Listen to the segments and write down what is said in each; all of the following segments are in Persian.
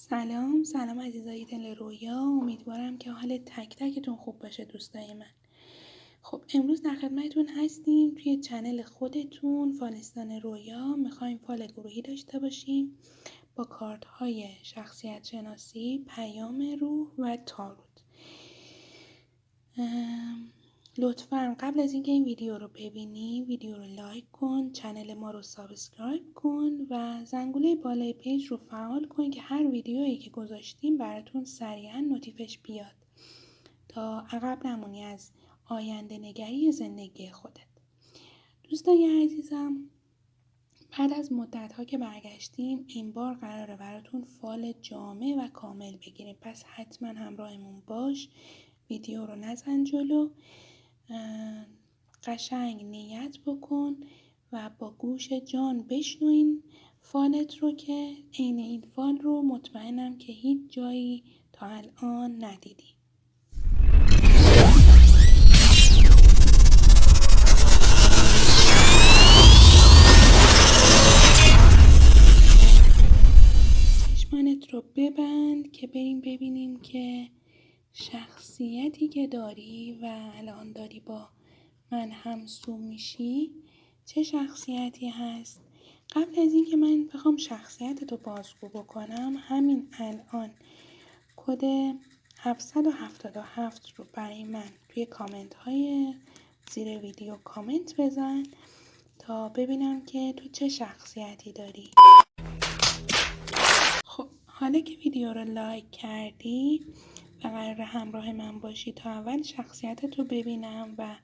سلام عزیزای دل رویا. امیدوارم که حال تک تکتون خوب باشه دوستای من. خب امروز در خدمتتون هستیم توی چنل خودتون فالستان رویا. میخوایم فال گروهی داشته باشیم با کارت های شخصیت شناسی، پیام روح و تاروت. لطفاً قبل از اینکه این ویدیو رو ببینی ویدیو رو لایک کن، چنل ما رو سابسکرایب کن و زنگوله بالای پیج رو فعال کن که هر ویدیویی که گذاشتیم براتون سریعا نوتیفش بیاد تا عقب نمونی از آینده نگری زندگی خودت. دوستای عزیزم، بعد از مدت‌ها که برگشتیم این بار قراره براتون فال جامع و کامل بگیریم، پس حتما همراهمون باش. ویدیو رو نزن جلو، قشنگ نیت بکن و با گوش جان بشنو این فالت رو که عین این فال رو مطمئنم که هیچ جایی تا الان ندیدی. چشمانت رو ببند که بریم ببینیم که شخصیتی که داری و الان داری با من همسو میشی چه شخصیتی هست. قبل از اینکه من بخوام شخصیتتو بازگو بکنم، همین الان کد 777 رو برای من توی کامنت های زیر ویدیو کامنت بزن تا ببینم که تو چه شخصیتی داری. خب حالا که ویدیو رو لایک کردی و قرار همراه من باشی تا اول شخصیتتو ببینم و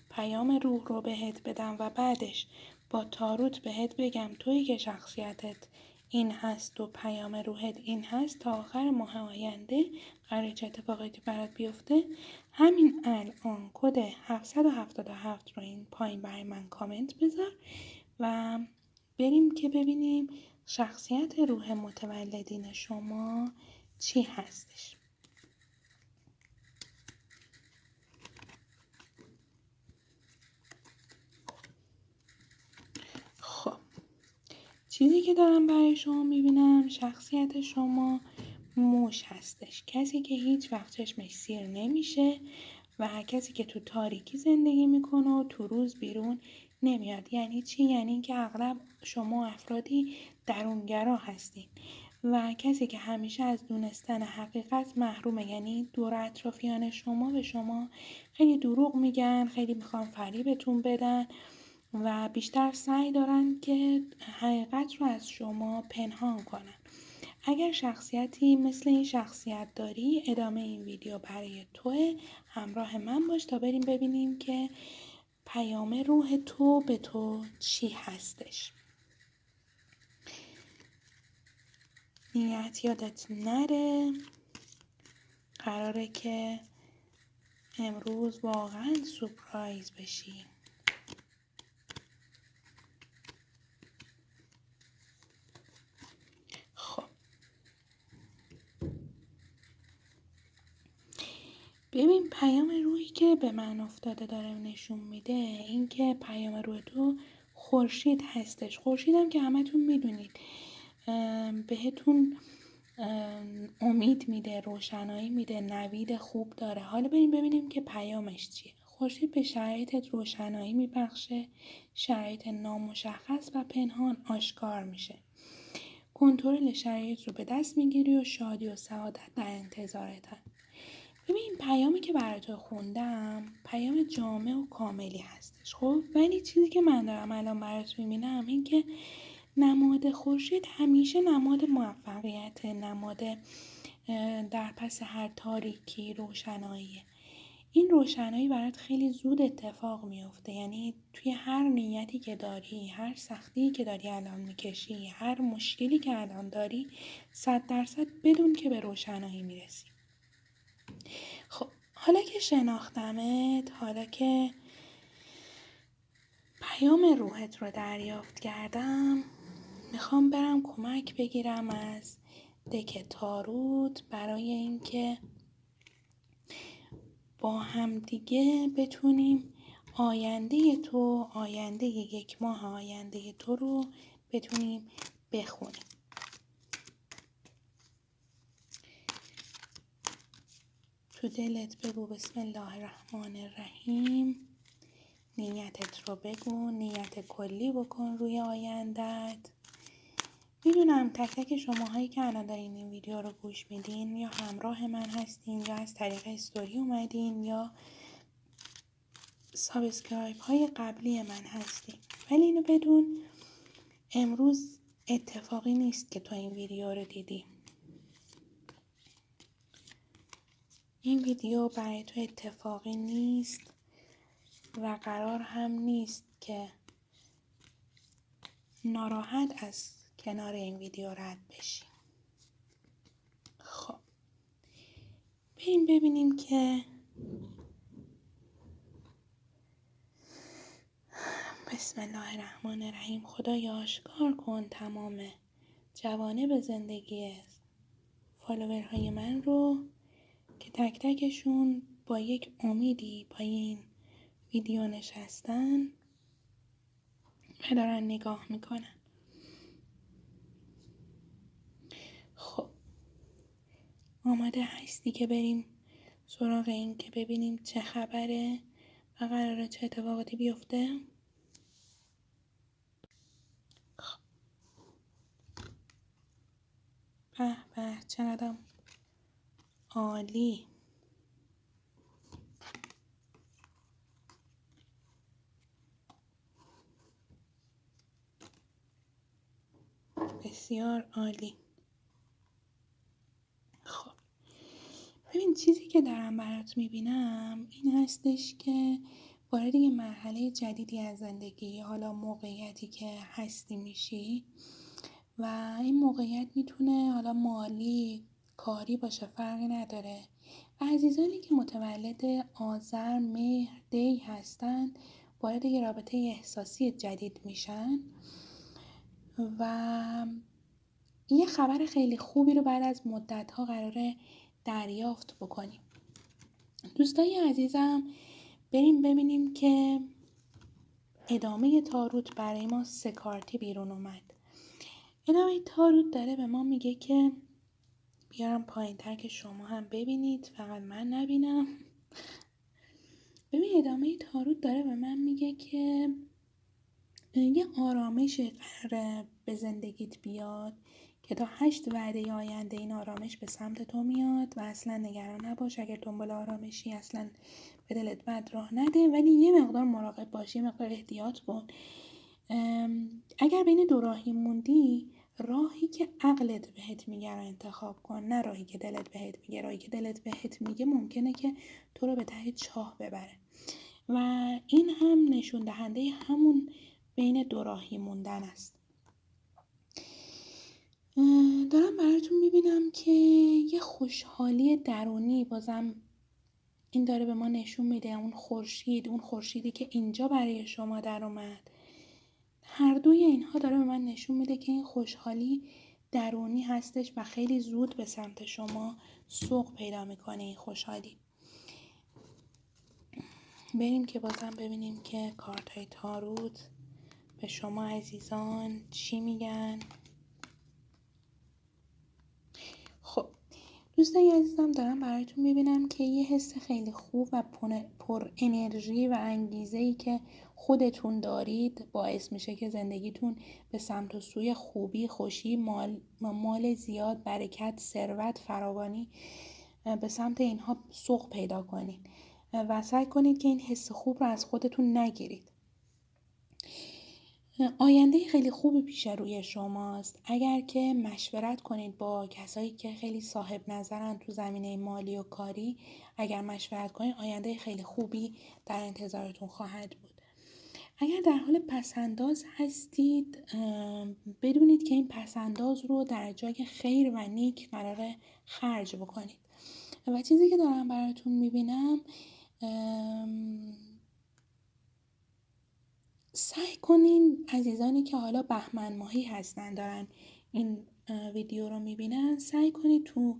پیام روح رو بهت بدم و بعدش با تاروت بهت بگم تویی که شخصیتت این هست و پیام روحت این هست، تا آخر ماه آینده قراره چه اتفاقاتی برات بیفته. همین الان کد 777 رو این پایین برای من کامنت بذار و بریم که ببینیم شخصیت روح متولدین شما چی هستش. خب چیزی که دارم برای شما میبینم شخصیت شما موش هستش، کسی که هیچ وقت چشمش سیر نمیشه و کسی که تو تاریکی زندگی میکنه و تو روز بیرون نمیاد. یعنی چی؟ یعنی اینکه اغلب شما افرادی درونگرا هستین و کسی که همیشه از دونستن حقیقت محرومه. یعنی دور اطرافیان شما به شما خیلی دروغ میگن، خیلی میخوان فریبتون بدن و بیشتر سعی دارن که حقیقت رو از شما پنهان کنن. اگر شخصیتی مثل این شخصیت داری، ادامه این ویدیو برای توه. همراه من باش تا بریم ببینیم که پیام روح تو به تو چی هستش. نیت یادت نره، قراره که امروز واقعا سورپرایز بشی. خب ببین، پیام روحی که به من افتاده داره نشون میده این که پیام روح تو خورشید هستش. خورشید هم که همتون میدونید بهتون امید میده، روشنایی میده، نوید خوب داره. حالا بریم ببینیم که پیامش چیه. خورشید به شرایطت روشنایی میبخشه، شرایط نامشخص و پنهان آشکار میشه. کنترل شرایط رو به دست میگیری و شادی و سعادت در انتظارتن. ببین این پیامی که برای تو خوندم پیام جامع و کاملی هستش. خب ولی چیزی که من دارم الان برات میبینم این که نماد خورشید همیشه نماد موفقیت، نماد در پس هر تاریکی روشناییه. این روشنایی برات خیلی زود اتفاق میفته. یعنی توی هر نیتی که داری، هر سختی که داری الان میکشی، هر مشکلی که الان داری، 100% بدون که به روشنایی میرسی. خب حالا که شناختمت، حالا که پیام روحت رو دریافت کردم، میخوام برم کمک بگیرم از دک تاروت برای اینکه با هم دیگه بتونیم آینده تو، آینده 1 ماه آینده تو رو بتونیم بخونیم. تو دلت بگو بسم الله الرحمن الرحیم. نیتت رو بگو، نیت کلی بکن روی آیندت. میدونم تک تک شماهایی که الان دارین این ویدیو رو گوش میدین یا همراه من هستین یا از طریق استوری اومدین یا سابسکرایب های قبلی من هستین، ولی اینو بدون امروز اتفاقی نیست که تو این ویدیو رو دیدی. این ویدیو برای تو اتفاقی نیست و قرار هم نیست که ناراحت از کنار این ویدیو رد بشی. خب بریم ببینیم که بسم الله الرحمن الرحیم. خدایا آشکار کن تمام جوانب زندگی فالوورهای من رو که تک تکشون با یک امیدی پای این ویدیو نشستن و دارن نگاه میکنن. خب آماده هستی که بریم سراغ این که ببینیم چه خبره و قراره چه اتفاقاتی بیفته؟ خب. به به چقدر عالی. بسیار عالی. خب ببین چیزی که دارم برات میبینم این هستش که وارد یه مرحله جدیدی از زندگی، حالا موقعیتی که هستی میشی و این موقعیت میتونه حالا مالی، کاری باشه، فرقی نداره. و عزیزانی که متولد آذر، مهر، دی هستن وارد یه رابطه احساسی جدید میشن و یه خبر خیلی خوبی رو بعد از مدت‌ها قراره دریافت بکنیم. دوستای عزیزم بریم ببینیم که ادامه تاروت برای ما 3 کارتی بیرون اومد. ادامه تاروت داره به ما میگه که بیارم پایین تر که شما هم ببینید، فقط من نبینم. ببین ادامه تاروت داره به من میگه که یه آرامش قراره به زندگیت بیاد که تا 8 وعده آینده این آرامش به سمت تو میاد و اصلا نگران نباش. اگر دنبال آرامشی اصلا به دلت بد راه نده، ولی یه مقدار مراقب باش، یه مقدار احتیاط کن. اگر بین 2 راهی موندی، راهی که عقلت بهت میگه رو انتخاب کن، نه راهی که دلت بهت میگه. راهی که دلت بهت میگه ممکنه که تو رو به ته چاه ببره و این هم نشون دهنده همون بین 2 راهی موندن است. دارم براتون میبینم که یه خوشحالی درونی بازم این داره به ما نشون میده. اون خورشیدی که اینجا برای شما در اومد، هر دوی اینها داره به من نشون میده که این خوشحالی درونی هستش و خیلی زود به سمت شما سوق پیدا میکنه این خوشحالی. بریم که بازم ببینیم که کارت های تاروت به شما عزیزان چی میگن. خب دوستای عزیزم دارم براتون میبینم که یه حس خیلی خوب و پر انرژی و انگیزه‌ای که خودتون دارید باعث میشه که زندگیتون به سمت و سوی خوبی، خوشی، مال زیاد، برکت، ثروت، فراوانی به سمت اینها سوق پیدا کنید و سعی کنید که این حس خوب رو از خودتون نگیرید. آینده خیلی خوبی پیش روی شماست. اگر که مشورت کنید با کسایی که خیلی صاحب نظرن تو زمینه مالی و کاری، اگر مشورت کنید آینده خیلی خوبی در انتظارتون خواهد بود. اگر در حال پسنداز هستید، بدونید که این پسنداز رو در جای خیر و نیک قراره خرج بکنید. و چیزی که دارم براتون میبینم، سعی کنین عزیزانی که حالا بهمن ماهی هستن دارن این ویدیو رو میبینن، سعی کنید تو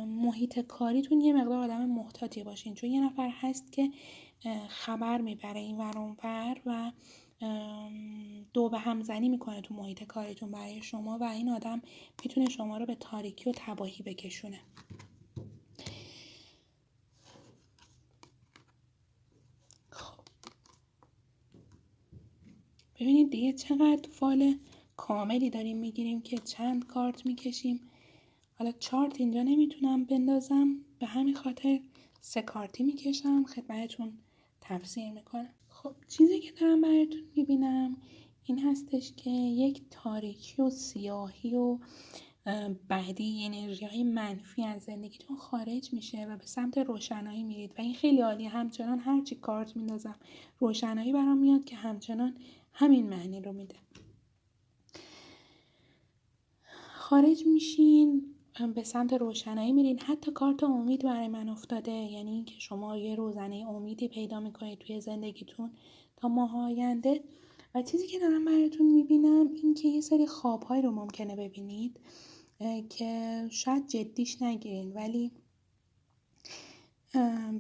محیط کاریتون یه مقدار آدم محتاطی باشین، چون یه نفر هست که خبر میبره این ور اون ور و دو به هم زنی میکنه تو محیط کاریتون برای شما و این آدم میتونه شما رو به تاریکی و تباهی بکشونه. ببینید دیگه چقدر فال کاملی داریم میگیریم که چند کارت میکشیم. حالا چارت اینجا نمیتونم بندازم، به همین خاطر 3 کارتی میکشم خدمتتون تفسیر میکنم. خب چیزی که دارم براتون میبینم این هستش که یک تاریکی و سیاهی و بعدی انرژی های منفی از زندگیتون خارج میشه و به سمت روشنایی میرید و این خیلی عالیه. همچنان هرچی کارت میندازم روشنایی برام میاد که همچنان همین معنی رو میده. خارج میشین، به سمت روشنایی میرین. حتی کارت امید برای من افتاده، یعنی اینکه شما یه روزنه امیدی پیدا میکنید توی زندگیتون تا ماه آینده. و چیزی که دارم براتون میبینم این که یه سری خوابهایی رو ممکنه ببینید که شاید جدیش نگیرین، ولی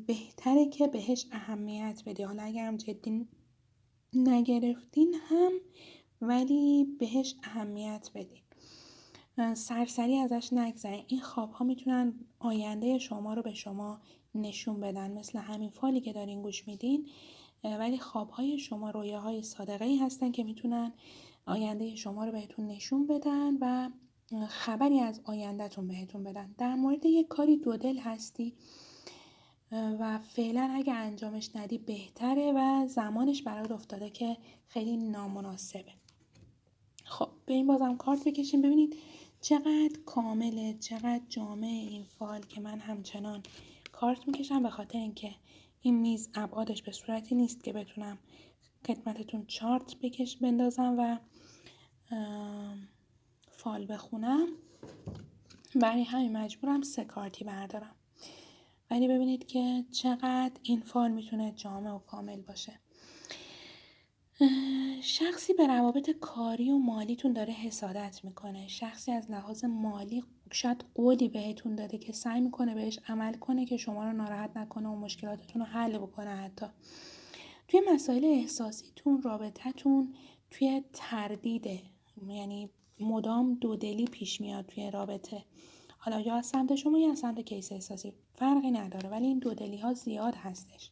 بهتره که بهش اهمیت بدی. حالا اگرم جدی نگرفتین هم ولی بهش اهمیت بدین، سرسری ازش نگذرین. این خواب ها میتونن آینده شما رو به شما نشون بدن، مثل همین فالی که دارین گوش میدین. ولی خواب های شما رویاهای صادقه ای هستن که میتونن آینده شما رو بهتون نشون بدن و خبری از آیندهتون بهتون بدن. در مورد یک کاری دودل هستی و فعلا اگه انجامش ندی بهتره و زمانش برات افتاده که خیلی نامناسبه. خب به این بازم کارت بکشیم ببینید چقدر کامله، چقدر جامع این فال که من همچنان کارت میکشم به خاطر اینکه این میز ابعادش به صورتی نیست که بتونم خدمتتون چارت بندازم و فال بخونم، برای همین مجبورم 3 کارتی بردارم. ولی ببینید که چقدر این فال میتونه جامع و کامل باشه. شخصی به روابط کاری و مالیتون داره حسادت میکنه. شخصی از لحاظ مالی شاید قولی بهتون داده که سعی میکنه بهش عمل کنه که شما رو ناراحت نکنه و مشکلاتتون رو حل بکنه. حتی توی مسائل احساسیتون، رابطتون توی تردیده، یعنی مدام دودلی پیش میاد توی رابطه. حالا یا از سمت شما یا از سمت کیس احساسی فرقی نداره، ولی این دودلی ها زیاد هستش.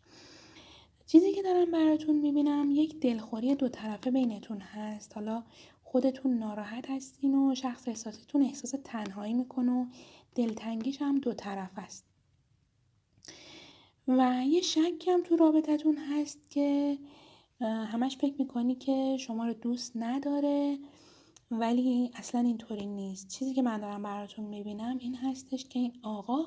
چیزی که دارم براتون میبینم یک دلخوری 2 طرفه بینتون هست. حالا خودتون ناراحت هستین و شخص احساسیتون احساس تنهایی میکنه و دلتنگیش هم 2 طرف است. و یه شکی هم تو رابطتون هست که همش فکر میکنی که شما رو دوست نداره، ولی اصلا اینطوری نیست. چیزی که من دارم براتون میبینم این هستش که این آقا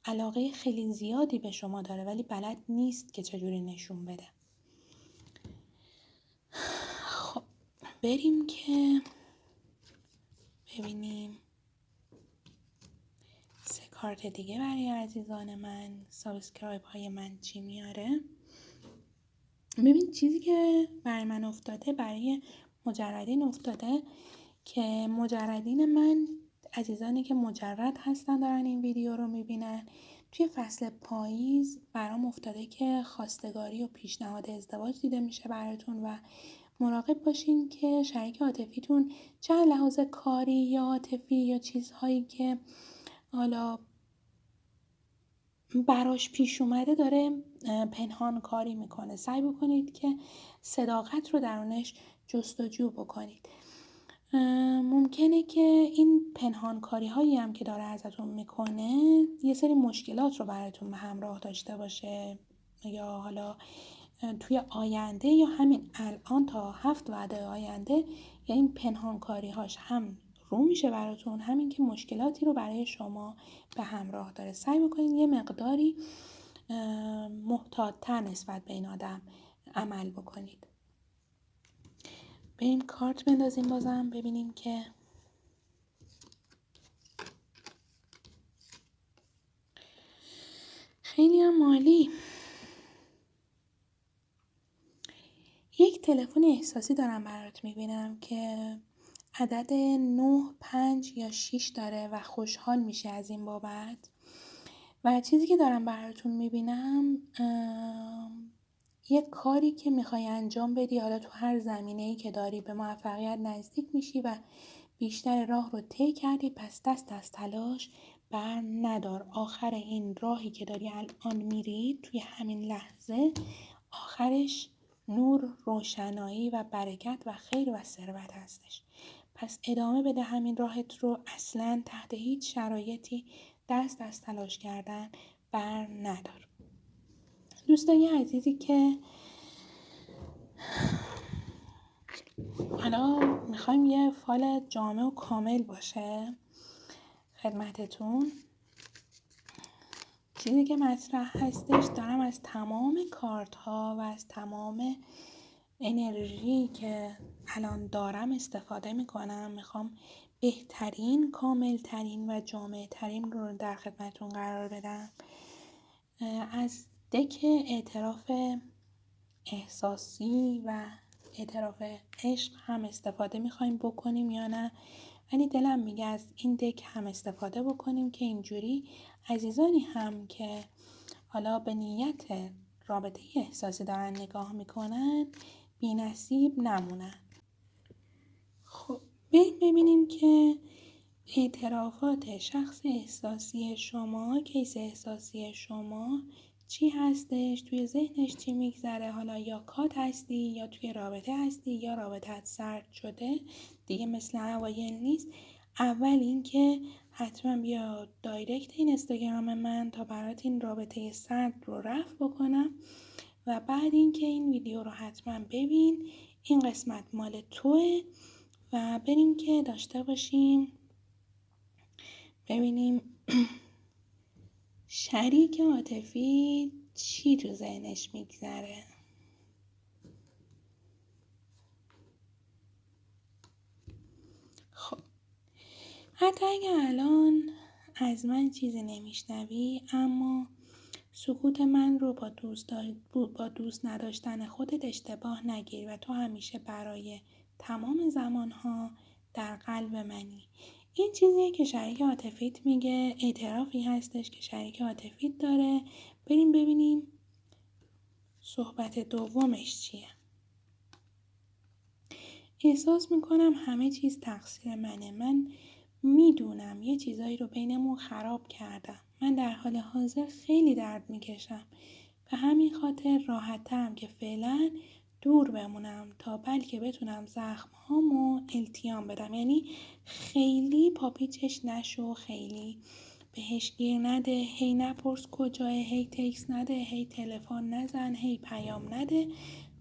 علاقه خیلی زیادی به شما داره ولی بلد نیست که چجوری نشون بده. خب بریم که ببینیم 3 کارت دیگه برای عزیزان من، سابسکرایب های من چی میاره. ببین چیزی که برای من افتاده برای مجردین افتاده که مجردین من، عزیزانی که مجرد هستن دارن این ویدیو رو میبینن، توی فصل پاییز برام افتاده که خواستگاری و پیشنهاد ازدواج دیده میشه براتون و مراقب باشین که شریک عاطفیتون چه لحاظ کاری یا عاطفی یا چیزهایی که حالا براش پیش اومده داره پنهان کاری میکنه. سعی بکنید که صداقت رو درونش جستجو بکنید. ممکنه که این پنهان کاری هایی هم که داره ازتون میکنه یه سری مشکلات رو براتون به همراه داشته باشه، یا حالا توی آینده یا همین الان تا 7 وعده آینده، یا این پنهان کاری هاش هم رو میشه براتون، همین که مشکلاتی رو برای شما به همراه داره. سعی بکنید یه مقداری محتاط‌تر نسبت به این آدم عمل بکنید. بریم کارت بندازیم بازم ببینیم که خیلی هم عالی. یک تلفن احساسی دارم برات میبینم که عدد 9، 5 یا 6 داره و خوشحال میشه از این بابت. و چیزی که دارم براتون میبینم یک کاری که میخوای انجام بدی، حالا تو هر زمینه‌ای که داری به موفقیت نزدیک میشی و بیشتر راه رو طی کردی، پس دست از تلاش بر ندار. آخر این راهی که داری الان میری توی همین لحظه آخرش نور، روشنایی و برکت و خیر و ثروت هستش. پس ادامه بده همین راهت رو، اصلا تحت هیچ شرایطی دست از تلاش کردن بر ندار. دوستای عزیزی که حالا میخوایم یه فال جامع و کامل باشه خدمتتون، چیزی که مطرح هستش دارم از تمام کارت ها و از تمام انرژی که الان دارم استفاده میکنم. میخوام بهترین، کاملترین و جامع ترین رو در خدمتتون قرار بدم. از دک اعتراف احساسی و اعتراف عشق هم استفاده میخوایم بکنیم یا نه، ولی دلم میگه از این دک هم استفاده بکنیم که اینجوری عزیزانی هم که حالا به نیت رابطه احساسی دارن نگاه میکنن بی نصیب نمونن. خب ببینیم که اعترافات شخص احساسی شما، کیس احساسی شما چی هستش، توی ذهنش چی میگذره. حالا یا کات هستی یا توی رابطه هستی یا رابطت سرد شده، دیگه مثل اوایل نیست. اول این که حتما بیا دایرکت این اینستاگرام من تا برات این رابطه سرد رو رفع بکنم و بعد این که این ویدیو رو حتما ببین، این قسمت مال توه و بریم که داشته باشیم ببینیم شریک عاطفی چی تو ذهنش میگذره. خب حتی اگه الان از من چیزی نمیشنوی، اما سکوت من رو با دوست نداشتن خودت اشتباه نگیر و تو همیشه برای تمام زمانها در قلب منی. این چیزیه که شریک عاطفیت میگه، اعترافی هستش که شریک عاطفیت داره. بریم ببینیم صحبت دومش چیه. احساس میکنم همه چیز تقصیر منه. من میدونم یه چیزایی رو بینمون خراب کردم. من در حال حاضر خیلی درد میکشم. به همین خاطر راحت‌ترم که فعلا دور بمونم تا بلکه بتونم زخم‌هامو التیام بدم. یعنی خیلی پاپیچش نشو، خیلی بهش گیر نده، هی نپرس کجاه، هی تکس نده، هی تلفن نزن، هی پیام نده.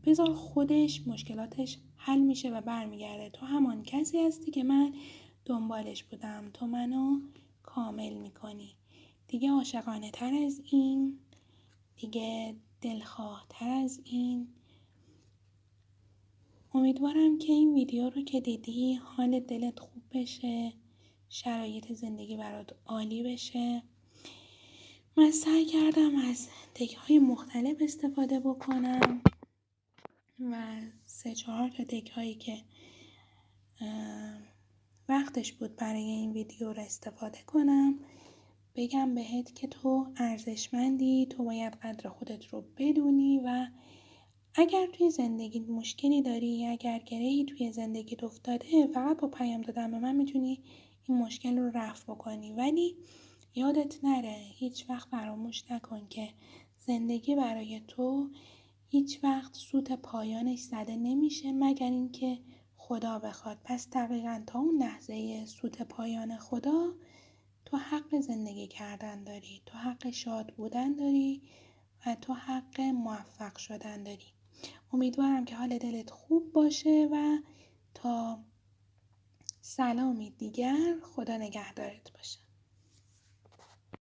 بذار خودش مشکلاتش حل میشه و برمیگرده. تو همان کسی هستی که من دنبالش بودم. تو منو کامل میکنی. دیگه عاشقانه تر از این، دیگه دلخواه تر از این. امیدوارم که این ویدیو رو که دیدی حال دلت خوب بشه، شرایط زندگی برات عالی بشه. من سعی کردم از تک‌های مختلف استفاده بکنم و 3-4 تا تک‌هایی که وقتش بود برای این ویدیو رو استفاده کنم. بگم بهت که تو ارزشمندی، تو باید قدر خودت رو بدونی و اگر توی زندگیت مشکلی داری، اگر گرهی توی زندگیت افتاده، فقط با پیام دادن به من میتونی این مشکل رو رفع بکنی. ولی یادت نره، هیچ وقت فراموش نکن که زندگی برای تو هیچ وقت سوت پایانش زده نمیشه مگر اینکه خدا بخواد. پس دقیقاً تا اون لحظه سوت پایان خدا تو حق زندگی کردن داری، تو حق شاد بودن داری و تو حق موفق شدن داری. امیدوارم که حال دلت خوب باشه و تا سلامی دیگر خدا نگهدارت باشه.